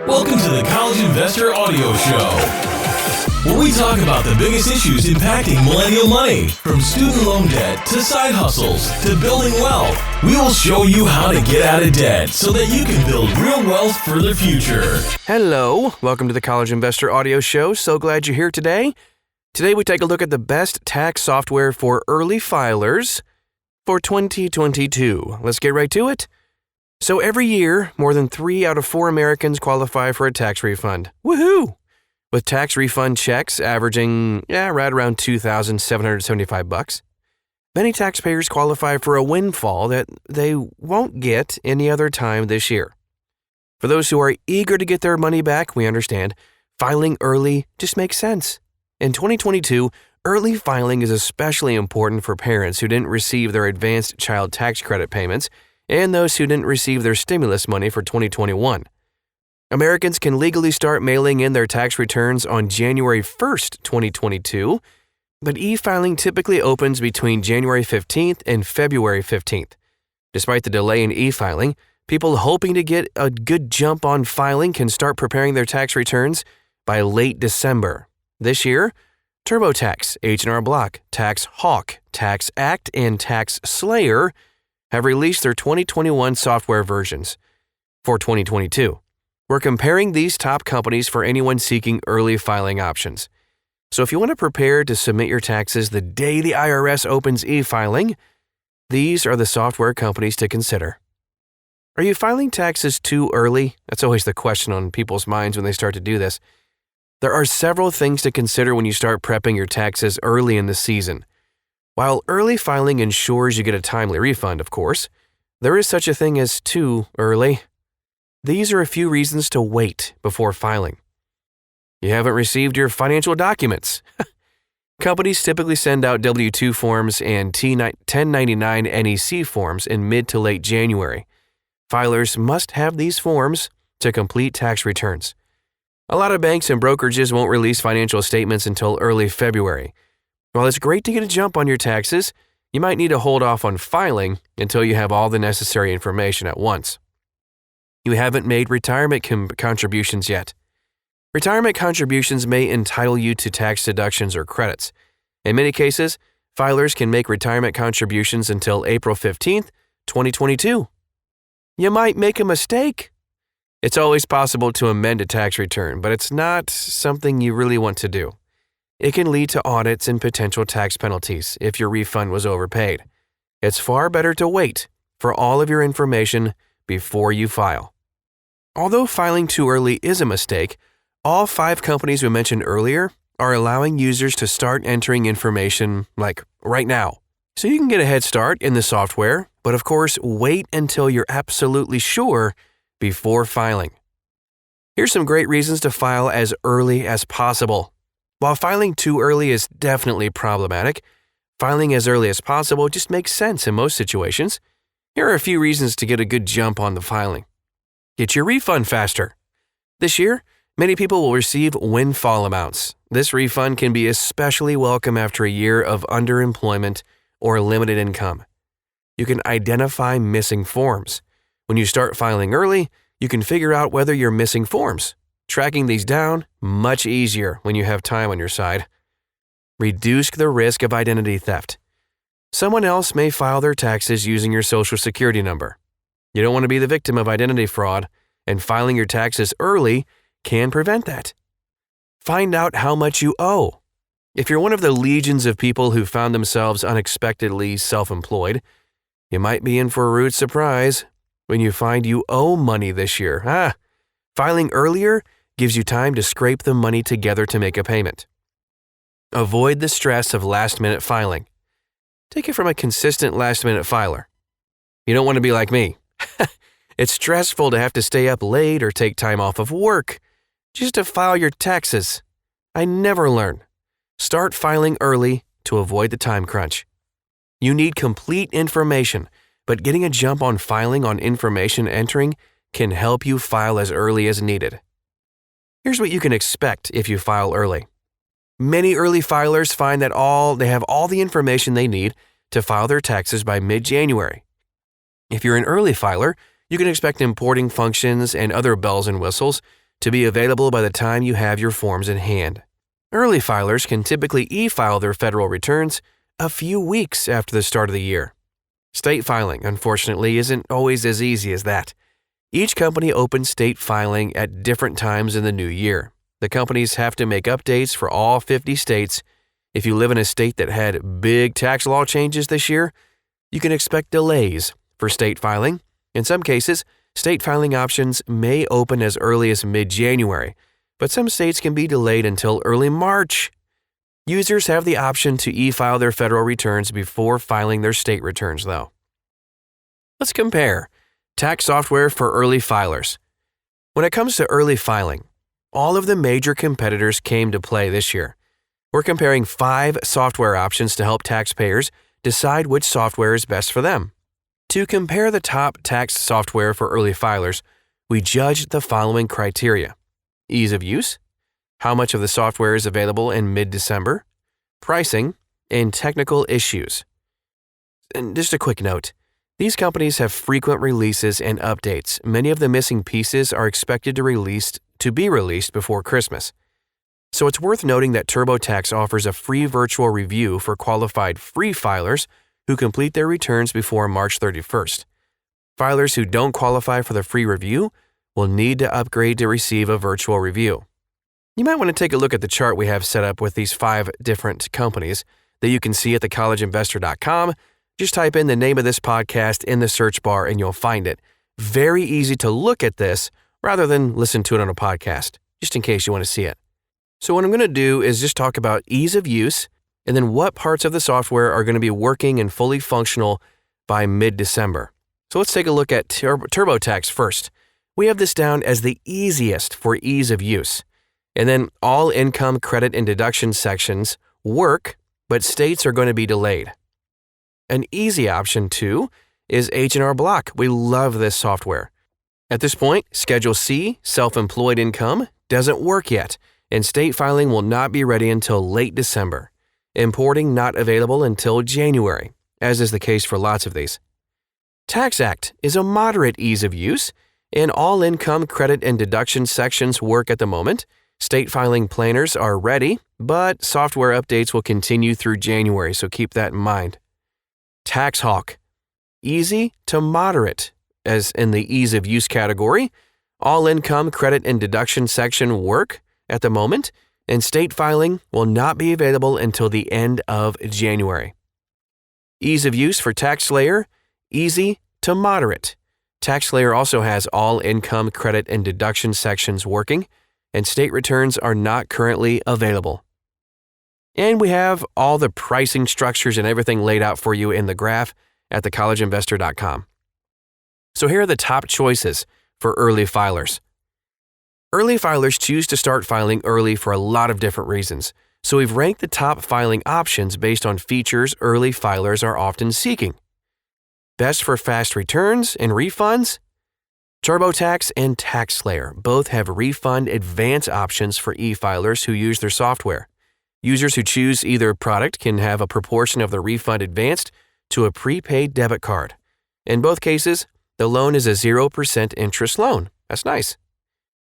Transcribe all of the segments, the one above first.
Welcome to the College Investor Audio Show, where we talk about the biggest issues impacting millennial money, from student loan debt to side hustles to building wealth. We will show you how to get out of debt so that you can build real wealth for the future. Hello, welcome to the College Investor Audio Show. So glad you're here today. Today we take a look at the best tax software for early filers for 2022. Let's get right to it. So every year, more than 3 out of 4 Americans qualify for a tax refund. Woohoo! With tax refund checks averaging, right around $2,775. Many taxpayers qualify for a windfall that they won't get any other time this year. For those who are eager to get their money back, we understand, filing early just makes sense. In 2022, early filing is especially important for parents who didn't receive their advanced child tax credit payments and those who didn't receive their stimulus money for 2021. Americans can legally start mailing in their tax returns on January 1st, 2022, but e-filing typically opens between January 15th and February 15th. Despite the delay in e-filing, people hoping to get a good jump on filing can start preparing their tax returns by late December. This year, TurboTax, H&R Block, Tax Hawk, Tax Act, and Tax Slayer have released their 2021 software versions. For 2022, we're comparing these top companies for anyone seeking early filing options. So if you want to prepare to submit your taxes the day the IRS opens e-filing, these are the software companies to consider. Are you filing taxes too early? That's always the question on people's minds when they start to do this. There are several things to consider when you start prepping your taxes early in the season. While early filing ensures you get a timely refund, of course, there is such a thing as too early. These are a few reasons to wait before filing. You haven't received your financial documents. Companies typically send out W-2 forms and 1099 NEC forms in mid to late January. Filers must have these forms to complete tax returns. A lot of banks and brokerages won't release financial statements until early February. While it's great to get a jump on your taxes, you might need to hold off on filing until you have all the necessary information at once. You haven't made retirement contributions yet. Retirement contributions may entitle you to tax deductions or credits. In many cases, filers can make retirement contributions until April 15th, 2022. You might make a mistake. It's always possible to amend a tax return, but it's not something you really want to do. It can lead to audits and potential tax penalties if your refund was overpaid. It's far better to wait for all of your information before you file. Although filing too early is a mistake, all 5 companies we mentioned earlier are allowing users to start entering information like right now. So you can get a head start in the software, but of course, wait until you're absolutely sure before filing. Here's some great reasons to file as early as possible. While filing too early is definitely problematic, filing as early as possible just makes sense in most situations. Here are a few reasons to get a good jump on the filing. Get your refund faster. This year, many people will receive windfall amounts. This refund can be especially welcome after a year of underemployment or limited income. You can identify missing forms. When you start filing early, you can figure out whether you're missing forms. Tracking these down, much easier when you have time on your side. Reduce the risk of identity theft. Someone else may file their taxes using your Social Security number. You don't want to be the victim of identity fraud, and filing your taxes early can prevent that. Find out how much you owe. If you're one of the legions of people who found themselves unexpectedly self-employed, you might be in for a rude surprise when you find you owe money this year. Filing earlier gives you time to scrape the money together to make a payment. Avoid the stress of last-minute filing. Take it from a consistent last-minute filer. You don't want to be like me. It's stressful to have to stay up late or take time off of work just to file your taxes. I never learn. Start filing early to avoid the time crunch. You need complete information, but getting a jump on filing on information entering can help you file as early as needed. Here's what you can expect if you file early. Many early filers find that they have all the information they need to file their taxes by mid-January. If you're an early filer, you can expect importing functions and other bells and whistles to be available by the time you have your forms in hand. Early filers can typically e-file their federal returns a few weeks after the start of the year. State filing, unfortunately, isn't always as easy as that. Each company opens state filing at different times in the new year. The companies have to make updates for all 50 states. If you live in a state that had big tax law changes this year, you can expect delays for state filing. In some cases, state filing options may open as early as mid-January, but some states can be delayed until early March. Users have the option to e-file their federal returns before filing their state returns, though. Let's compare tax software for early filers. When it comes to early filing, all of the major competitors came to play this year. We're comparing 5 software options to help taxpayers decide which software is best for them. To compare the top tax software for early filers, we judged the following criteria: ease of use, how much of the software is available in mid-December, pricing, and technical issues. And just a quick note, these companies have frequent releases and updates. Many of the missing pieces are expected to be released before Christmas. So it's worth noting that TurboTax offers a free virtual review for qualified free filers who complete their returns before March 31st. Filers who don't qualify for the free review will need to upgrade to receive a virtual review. You might want to take a look at the chart we have set up with these 5 different companies that you can see at thecollegeinvestor.com. Just type in the name of this podcast in the search bar and you'll find it. Very easy to look at this rather than listen to it on a podcast, just in case you want to see it. So what I'm going to do is just talk about ease of use and then what parts of the software are going to be working and fully functional by mid-December. So let's take a look at TurboTax first. We have this down as the easiest for ease of use. And then all income credit and deduction sections work, but states are going to be delayed. An easy option, too, is H&R Block. We love this software. At this point, Schedule C, self-employed income, doesn't work yet, and state filing will not be ready until late December. Importing not available until January, as is the case for lots of these. TaxAct is a moderate ease of use, and all income credit and deduction sections work at the moment. State filing planners are ready, but software updates will continue through January, so keep that in mind. TaxHawk, easy to moderate, as in the ease of use category. All income credit and deduction section work at the moment, and state filing will not be available until the end of January. Ease of use for TaxSlayer, easy to moderate. TaxSlayer also has all income credit and deduction sections working, and state returns are not currently available. And we have all the pricing structures and everything laid out for you in the graph at thecollegeinvestor.com. So here are the top choices for early filers. Early filers choose to start filing early for a lot of different reasons, so we've ranked the top filing options based on features early filers are often seeking. Best for fast returns and refunds? TurboTax and TaxSlayer both have refund advance options for e-filers who use their software. Users who choose either product can have a proportion of the refund advanced to a prepaid debit card. In both cases, the loan is a 0% interest loan. That's nice.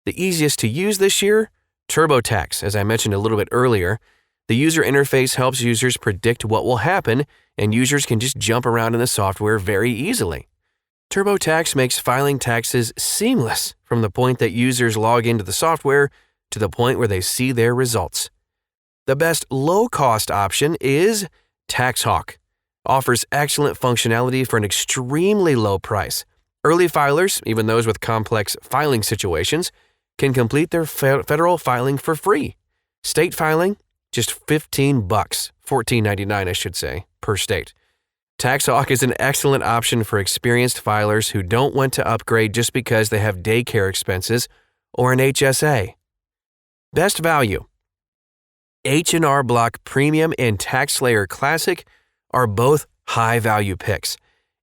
The easiest to use this year? TurboTax, as I mentioned a little bit earlier. The user interface helps users predict what will happen, and users can just jump around in the software very easily. TurboTax makes filing taxes seamless from the point that users log into the software to the point where they see their results. The best low-cost option is TaxHawk. Offers excellent functionality for an extremely low price. Early filers, even those with complex filing situations, can complete their federal filing for free. State filing, just $15, $14.99 I should say, per state. TaxHawk is an excellent option for experienced filers who don't want to upgrade just because they have daycare expenses or an HSA. Best value. H&R Block Premium and TaxSlayer Classic are both high-value picks.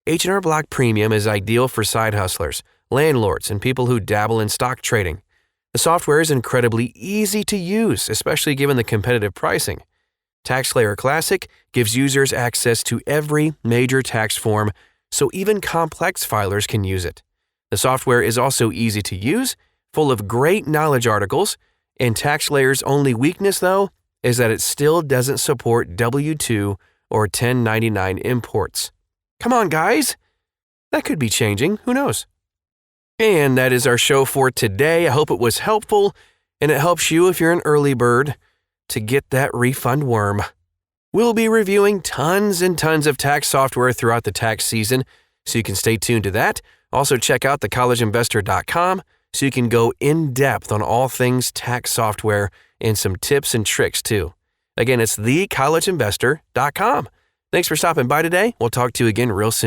H&R Block Premium is ideal for side hustlers, landlords, and people who dabble in stock trading. The software is incredibly easy to use, especially given the competitive pricing. TaxSlayer Classic gives users access to every major tax form, so even complex filers can use it. The software is also easy to use, full of great knowledge articles, and TaxSlayer's only weakness, though, is that it still doesn't support W-2 or 1099 imports. Come on, guys! That could be changing. Who knows? And that is our show for today. I hope it was helpful, and it helps you if you're an early bird to get that refund worm. We'll be reviewing tons and tons of tax software throughout the tax season, so you can stay tuned to that. Also, check out thecollegeinvestor.com so you can go in depth on all things tax software and some tips and tricks too. Again, it's thecollegeinvestor.com. Thanks for stopping by today. We'll talk to you again real soon.